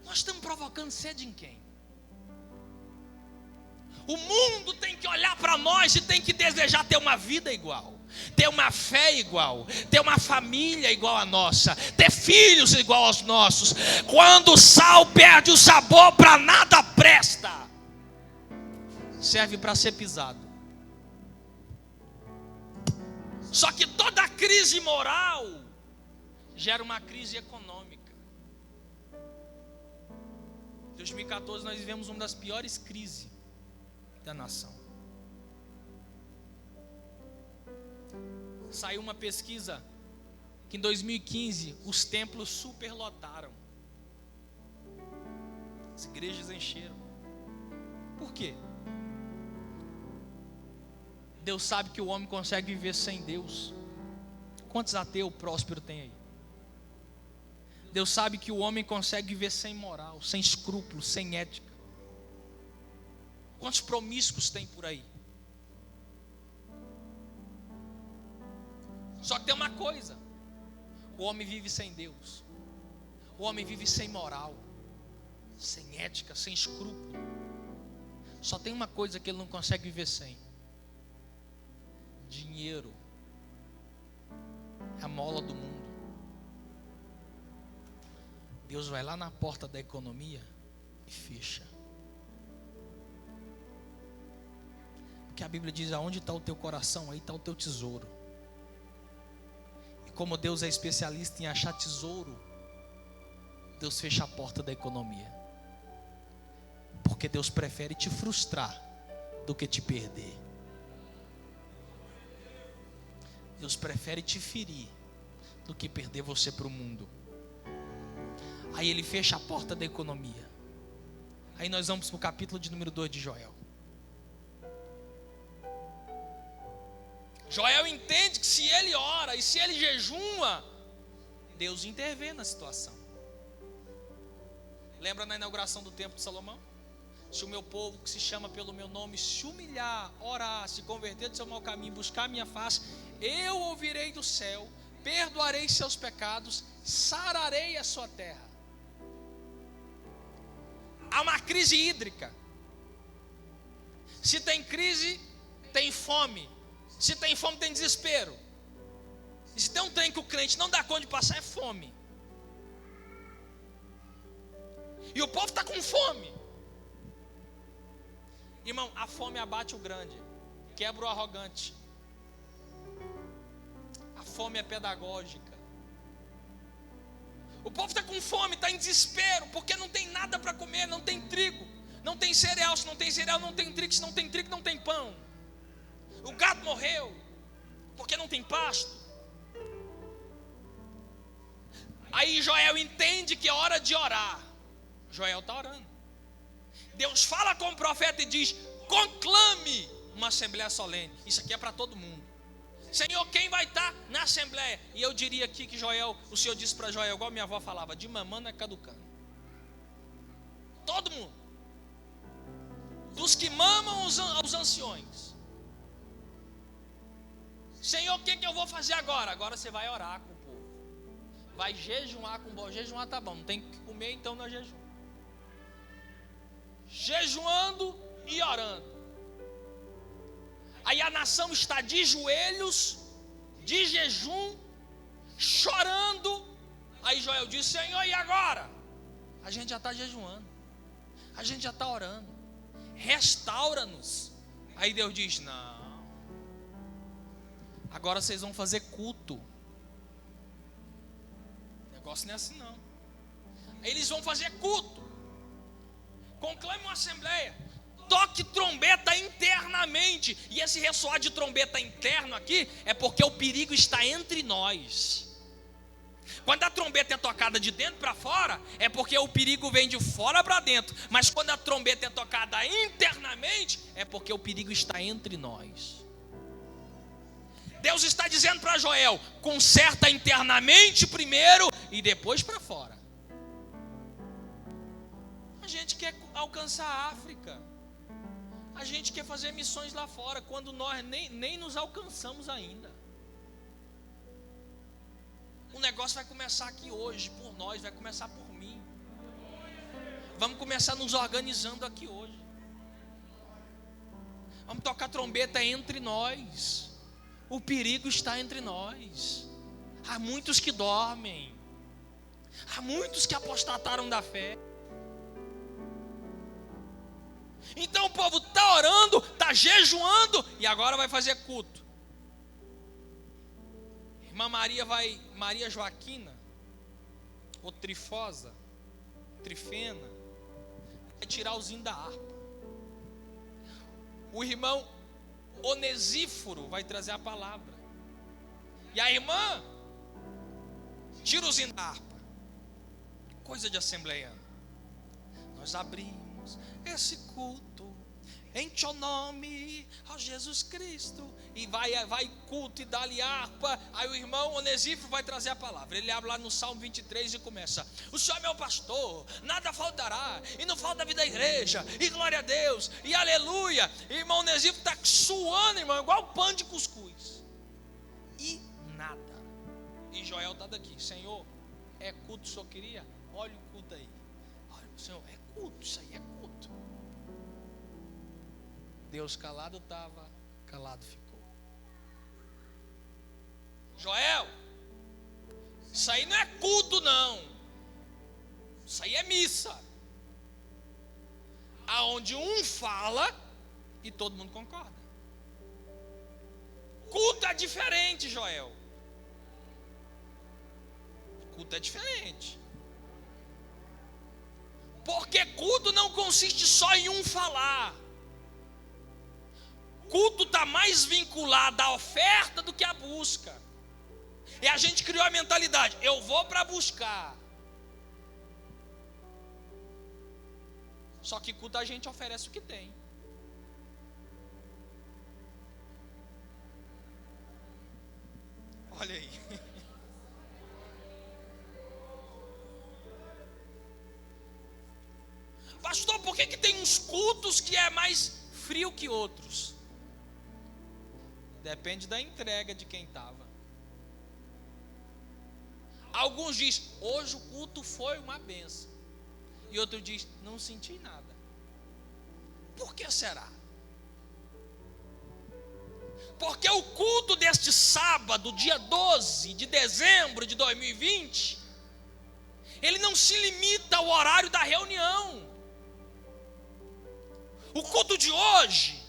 Nós estamos provocando sede em quem? O mundo tem que olhar para nós e tem que desejar ter uma vida igual, ter uma fé igual, ter uma família igual a nossa, ter filhos igual aos nossos. Quando o sal perde o sabor, para nada presta, serve para ser pisado. Só que toda crise moral gera uma crise econômica. Em 2014 nós vivemos uma das piores crises da nação. Saiu uma pesquisa que em 2015 os templos superlotaram, as igrejas encheram. Por quê? Deus sabe que o homem consegue viver sem Deus. Quantos ateus prósperos tem aí? Deus sabe que o homem consegue viver sem moral, sem escrúpulos, sem ética. Quantos promíscuos tem por aí? Só que tem uma coisa: o homem vive sem Deus, o homem vive sem moral, sem ética, sem escrúpulo. Só tem uma coisa que ele não consegue viver sem: dinheiro. É a mola do mundo. Deus vai lá na porta da economia e fecha. Porque a Bíblia diz: aonde está o teu coração, aí está o teu tesouro. E como Deus é especialista em achar tesouro, Deus fecha a porta da economia. Porque Deus prefere te frustrar do que te perder. Deus prefere te ferir do que perder você para o mundo. Aí ele fecha a porta da economia. Aí nós vamos para o capítulo de número 2 de Joel. Joel entende que se ele ora e se ele jejuma, Deus intervém na situação. Lembra na inauguração do templo de Salomão? Se o meu povo que se chama pelo meu nome se humilhar, orar, se converter do seu mau caminho, buscar a minha face, eu ouvirei do céu, perdoarei seus pecados, sararei a sua terra. Há uma crise hídrica. Se tem crise, tem fome. Se tem fome, tem desespero. E se tem um trem que o crente não dá conta de passar, é fome. E o povo está com fome. Irmão, a fome abate o grande, quebra o arrogante. A fome é pedagógica. O povo está com fome, está em desespero, porque não tem nada para comer, não tem trigo, não tem cereal. Se não tem cereal, não tem trigo. Se não tem trigo, não tem pão. O gado morreu, porque não tem pasto. Aí Joel entende que é hora de orar. Joel está orando. Deus fala com o profeta e diz: conclame uma assembleia solene. Isso aqui é para todo mundo. Senhor, quem vai estar na assembleia? E eu diria aqui que o Senhor disse para Joel, igual minha avó falava: de mamando é caducando. Todo mundo. Dos que mamam aos anciões. Senhor, o que eu vou fazer agora? Agora você vai orar com o povo. Vai jejuar com o povo. Jejuar tá bom, não tem que comer, então não é jejum. Jejuando e orando. Aí a nação está de joelhos, de jejum, chorando. Aí Joel diz: Senhor, e agora? A gente já está jejuando, a gente já está orando, restaura-nos. Aí Deus diz: não, agora vocês vão fazer culto. O negócio não é assim não. Aí eles vão fazer culto. Conclame uma assembleia, toque trombeta internamente. E esse ressoar de trombeta interno aqui é porque o perigo está entre nós. Quando a trombeta é tocada de dentro para fora, é porque o perigo vem de fora para dentro. Mas quando a trombeta é tocada internamente, é porque o perigo está entre nós. Deus está dizendo para Joel: conserta internamente primeiro e depois para fora. A gente quer alcançar a África, a gente quer fazer missões lá fora, quando nós nem nos alcançamos ainda. O negócio vai começar aqui hoje, por nós, vai começar por mim. Vamos começar nos organizando aqui hoje. Vamos tocar trombeta entre nós. O perigo está entre nós. Há muitos que dormem. Há muitos que apostataram da fé. Então o povo está orando, está jejuando e agora vai fazer culto. Irmã Maria Joaquina, ou Trifosa, Trifena, vai tirar o zinho da harpa. O irmão Onesíforo vai trazer a palavra. E a irmã tira o zinho da harpa. Coisa de assembleiano. Nós abrimos esse culto em teu nome, ó Jesus Cristo. E vai culto e dá-lhe harpa. Aí o irmão Onesíforo vai trazer a palavra. Ele abre lá no Salmo 23 e começa: o Senhor é meu pastor, nada faltará, e não falta a vida da igreja, e glória a Deus, e aleluia. E o irmão Onesíforo está suando, irmão, igual pão de cuscuz. E nada. E Joel está daqui: Senhor, é culto que o Senhor queria? Olha o culto aí. Olha, Senhor, é culto, isso aí é culto. Deus calado estava, calado ficou. Joel, isso aí não é culto não. Isso aí é missa. Aonde um fala e todo mundo concorda. Culto é diferente, Joel. Culto é diferente. Porque culto não consiste só em um falar. Culto está mais vinculado à oferta do que à busca. E a gente criou a mentalidade: eu vou para buscar. Só que culto a gente oferece o que tem. Olha aí. Pastor, por que tem uns cultos que é mais frio que outros? Depende da entrega de quem estava. Alguns dizem: hoje o culto foi uma benção. E outro diz: não senti nada. Por que será? Porque o culto deste sábado, dia 12 de dezembro de 2020, ele não se limita ao horário da reunião. O culto de hoje,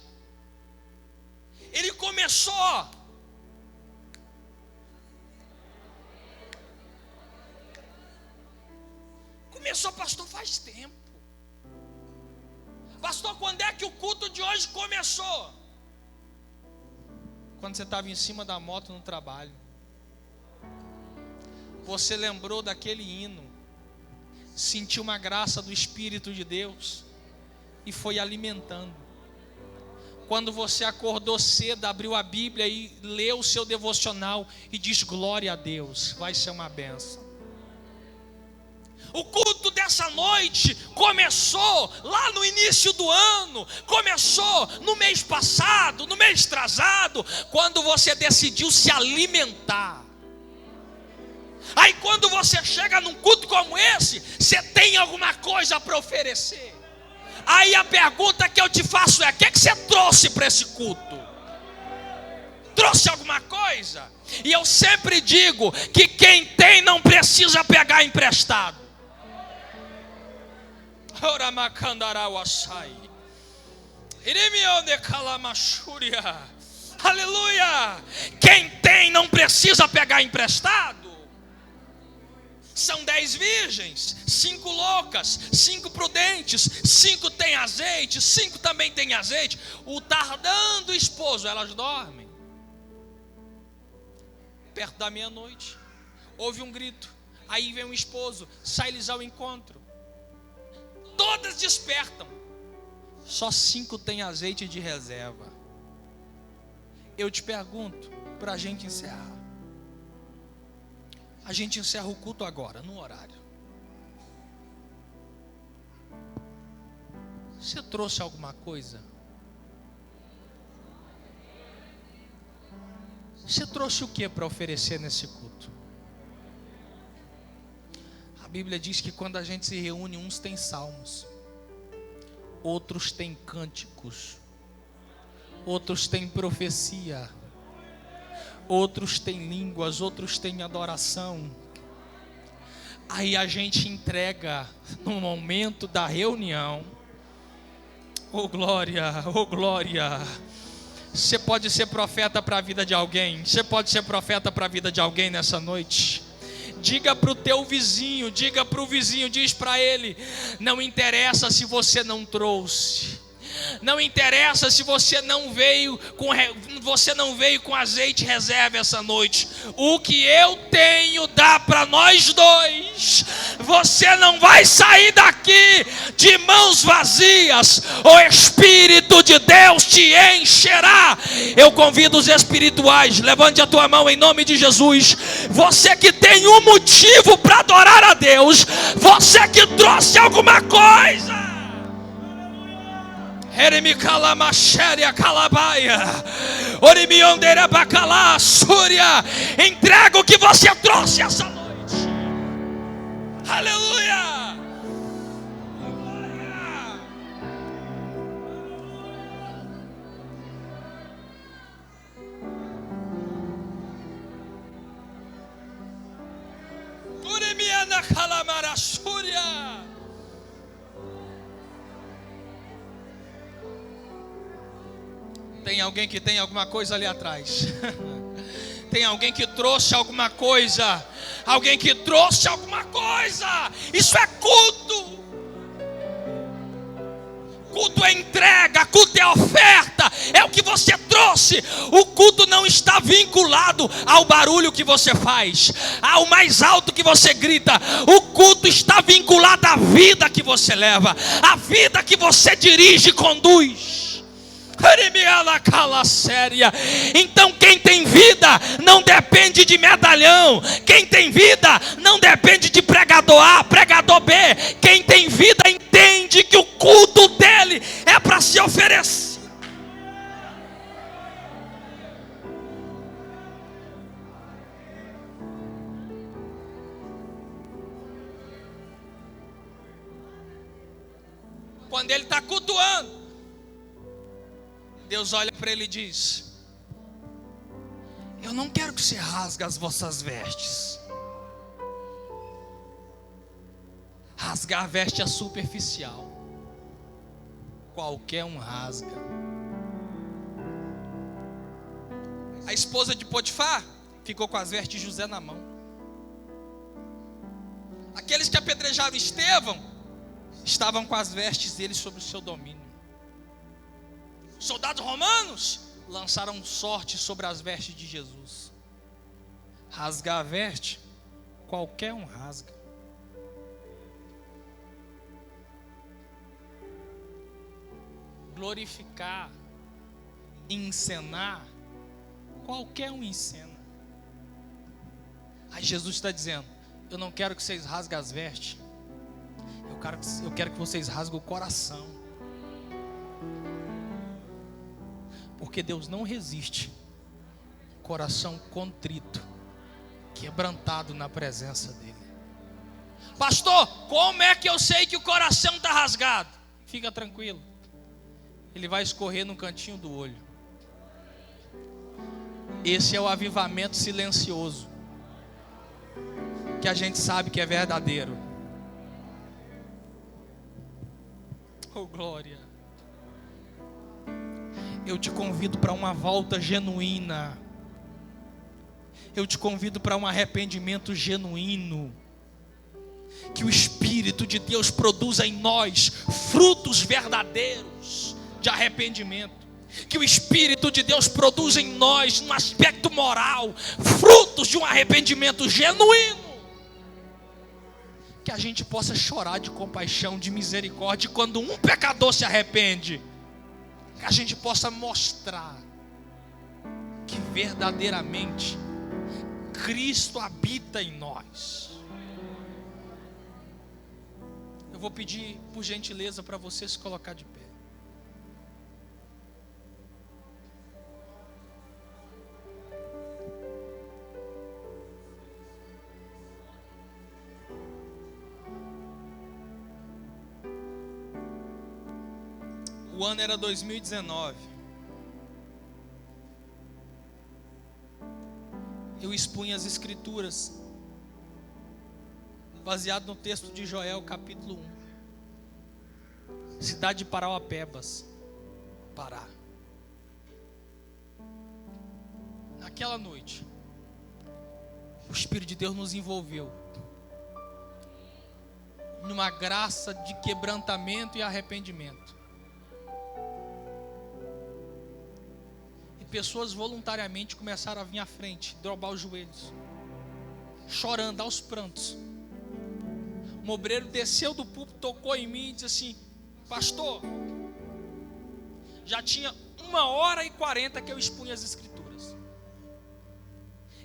ele começou pastor, faz tempo. Pastor, quando é que o culto de hoje começou? Quando você estava em cima da moto no trabalho. Você lembrou daquele hino, sentiu uma graça do Espírito de Deus e foi alimentando. Quando você acordou cedo, abriu a Bíblia e leu o seu devocional e diz: glória a Deus, vai ser uma benção. O culto dessa noite começou lá no início do ano, começou no mês passado, no mês atrasado, quando você decidiu se alimentar. Aí quando você chega num culto como esse, você tem alguma coisa para oferecer. Aí a pergunta que eu te faço é: o que você trouxe para esse culto? Trouxe alguma coisa? E eu sempre digo que quem tem não precisa pegar emprestado. Aleluia! Quem tem não precisa pegar emprestado. São 10 virgens, 5 loucas, 5 prudentes, 5 têm azeite, 5 também têm azeite. O tardando esposo, elas dormem. Perto da meia-noite, houve um grito: Aí vem o esposo, sai-lhes ao encontro. Todas despertam. Só 5 têm azeite de reserva. Eu te pergunto, para a gente encerrar. A gente encerra o culto agora, no horário. Você trouxe alguma coisa? Você trouxe o que para oferecer nesse culto? A Bíblia diz que quando a gente se reúne, uns têm salmos, outros têm cânticos, outros têm profecia, outros têm línguas, outros têm adoração. Aí a gente entrega no momento da reunião. Oh glória, oh glória. Você pode ser profeta para a vida de alguém. Você pode ser profeta para a vida de alguém nessa noite. Diga para o teu vizinho, diga para o vizinho, diz para ele: não interessa se você não trouxe, não interessa se você não veio com azeite reserva essa noite. O que eu tenho dá para nós dois. Você não vai sair daqui de mãos vazias. O Espírito de Deus te encherá. Eu convido os espirituais, levante a tua mão em nome de Jesus. Você que tem um motivo para adorar a Deus, você que trouxe alguma coisa. Entrega o que você trouxe essa noite. Aleluia. Tem alguém que tem alguma coisa ali atrás. Tem alguém que trouxe alguma coisa. Alguém que trouxe alguma coisa. Isso é culto. Culto é entrega, culto é oferta. É o que você trouxe. O culto não está vinculado ao barulho que você faz, ao mais alto que você grita. O culto está vinculado à vida que você leva, à vida que você dirige e conduz. Então quem tem vida não depende de medalhão. Quem tem vida não depende de pregador A, pregador B. Quem tem vida entende que o culto dele é para se oferecer. Quando ele está cultuando, Deus olha para ele e diz: eu não quero que você rasgue as vossas vestes. Rasgar a veste é superficial. Qualquer um rasga. A esposa de Potifar ficou com as vestes de José na mão. Aqueles que apedrejavam Estevão estavam com as vestes dele sob o seu domínio. Soldados romanos lançaram sorte sobre as vestes de Jesus. Rasgar a veste, qualquer um rasga. Glorificar, encenar, qualquer um encena. Aí Jesus está dizendo: eu não quero que vocês rasguem as vestes, eu quero que vocês rasguem o coração. Porque Deus não resiste coração contrito, quebrantado na presença dele. Pastor, como é que eu sei que o coração está rasgado? Fica tranquilo, ele vai escorrer no cantinho do olho. Esse é o avivamento silencioso, que a gente sabe que é verdadeiro. Oh glória. Eu te convido para uma volta genuína. Eu te convido para um arrependimento genuíno. Que o Espírito de Deus produza em nós frutos verdadeiros de arrependimento. Que o Espírito de Deus produza em nós, no aspecto moral, frutos de um arrependimento genuíno. que a gente possa chorar de compaixão, de misericórdia, quando um pecador se arrepende, que a gente possa mostrar que verdadeiramente Cristo habita em nós. Eu vou pedir, por gentileza, para você se colocar de pé. O ano era 2019. Eu expunha as escrituras baseado no texto de Joel, capítulo 1. Cidade de Parauapebas, Pará. Naquela noite, o Espírito de Deus nos envolveu numa graça de quebrantamento e arrependimento. Pessoas voluntariamente começaram a vir à frente, dobrar os joelhos, chorando aos prantos. Um obreiro desceu do púlpito, tocou em mim e disse assim: pastor, já tinha 1h40 que eu expunha as escrituras.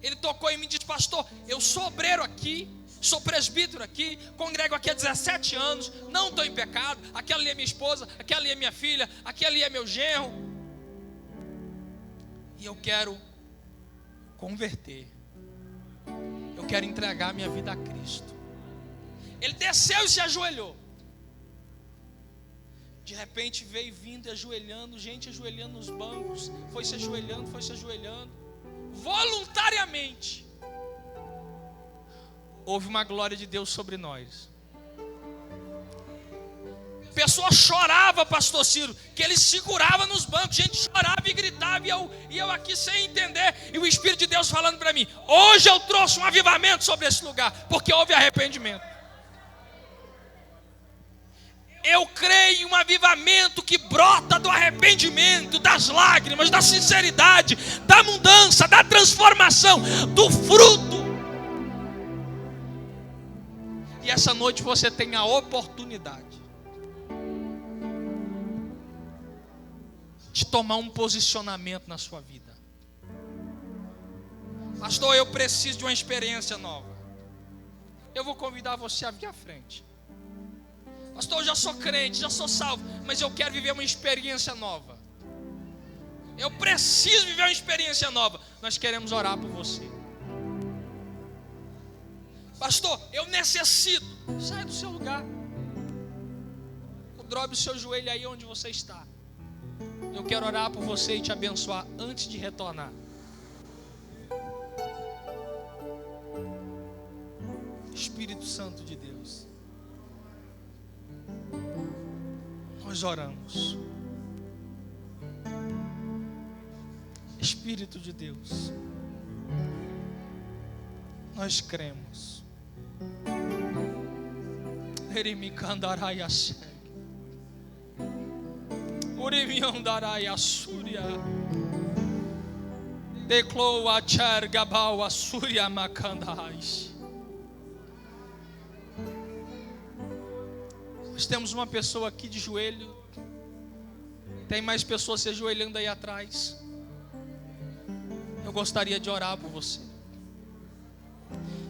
Ele tocou em mim e disse: pastor, eu sou obreiro aqui, sou presbítero aqui, congrego aqui há 17 anos, não estou em pecado, aquela ali é minha esposa, aquela ali é minha filha, aquela ali é meu genro, e eu quero converter, eu quero entregar minha vida a Cristo. Ele desceu e se ajoelhou. De repente veio vindo e ajoelhando, gente ajoelhando nos bancos, foi se ajoelhando, voluntariamente. Houve uma glória de Deus sobre nós. Pessoa chorava, pastor Ciro, que ele segurava nos bancos, gente chorava e gritava, e eu aqui sem entender, e o Espírito de Deus falando para mim: hoje eu trouxe um avivamento sobre esse lugar, porque houve arrependimento. Eu creio em um avivamento que brota do arrependimento, das lágrimas, da sinceridade, da mudança, da transformação, do fruto. E essa noite você tem a oportunidade de tomar um posicionamento na sua vida. Pastor, eu preciso de uma experiência nova. Eu vou convidar você a vir à frente. Pastor, eu já sou crente, já sou salvo, mas eu quero viver uma experiência nova. Eu preciso viver uma experiência nova. Nós queremos orar por você. Pastor, eu necessito. Sai do seu lugar. Dobre o seu joelho aí onde você está. Eu quero orar por você e te abençoar antes de retornar. Espírito Santo de Deus, nós oramos. Espírito de Deus, nós cremos. Erimicandaraias. Urimiandarai Súria, declou a Chargabal a Súria Macandais. Nós temos uma pessoa aqui de joelho, tem mais pessoas se ajoelhando aí atrás. Eu gostaria de orar por você.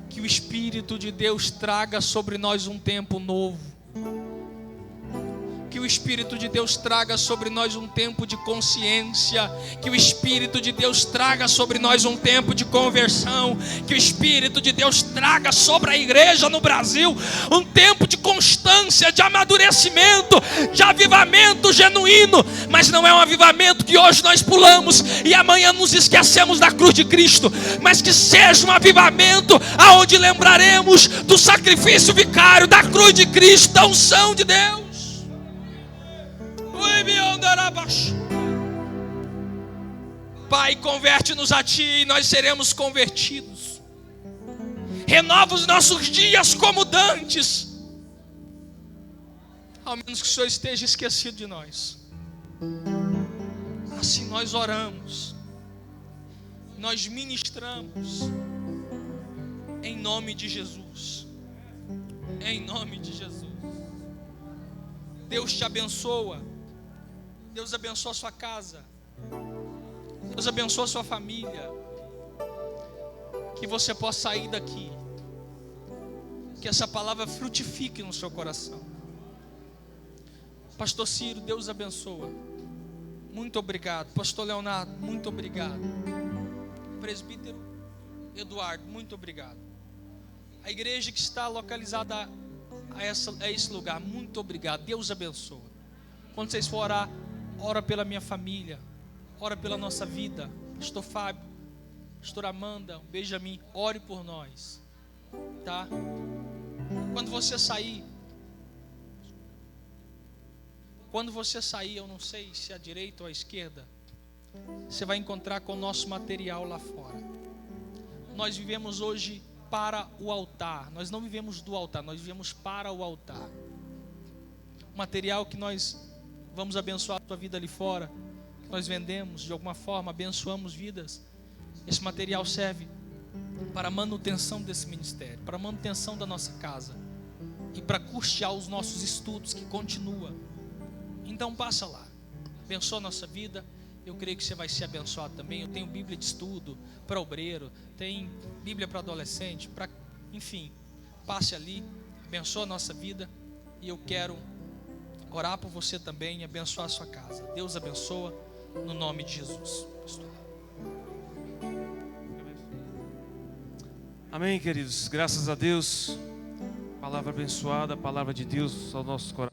Que o Espírito de Deus traga sobre nós um tempo novo. Que o Espírito de Deus traga sobre nós um tempo de consciência. Que o Espírito de Deus traga sobre nós um tempo de conversão. Que o Espírito de Deus traga sobre a igreja no Brasil um tempo de constância, de amadurecimento, de avivamento genuíno. Mas não é um avivamento que hoje nós pulamos e amanhã nos esquecemos da cruz de Cristo. Mas que seja um avivamento aonde lembraremos do sacrifício vicário, da cruz de Cristo, da unção de Deus. Pai, converte-nos a Ti e nós seremos convertidos. Renova os nossos dias como dantes, ao menos que o Senhor esteja esquecido de nós. Assim nós oramos, nós ministramos, em nome de Jesus, Em nome de Jesus. Deus te abençoa. Deus abençoa a sua casa. Deus abençoa a sua família. Que você possa sair daqui. Que essa palavra frutifique no seu coração. Pastor Ciro, Deus abençoa. Muito obrigado. Pastor Leonardo, muito obrigado. Presbítero Eduardo, muito obrigado. A igreja que está localizada a esse lugar, muito obrigado. Deus abençoa. Quando vocês for orar, ora pela minha família, ora pela nossa vida. Pastor Fábio, Pastor Amanda, Benjamin, ore por nós, tá? Quando você sair, eu não sei se à direita ou à esquerda, você vai encontrar com o nosso material lá fora. Nós vivemos hoje para o altar. Nós não vivemos do altar, nós vivemos para o altar. O material que nós vamos abençoar a tua vida ali fora, que nós vendemos, de alguma forma, abençoamos vidas. Esse material serve para a manutenção desse ministério, para a manutenção da nossa casa e para custear os nossos estudos, que continua. Então passa lá, abençoa a nossa vida. Eu creio que você vai ser abençoado também. Eu tenho Bíblia de estudo para obreiro, tem Bíblia para adolescente, enfim, passe ali, abençoa a nossa vida. E eu quero orar por você também e abençoar a sua casa. Deus abençoa, no nome de Jesus. Amém, queridos. Graças a Deus. Palavra abençoada, palavra de Deus ao nosso coração.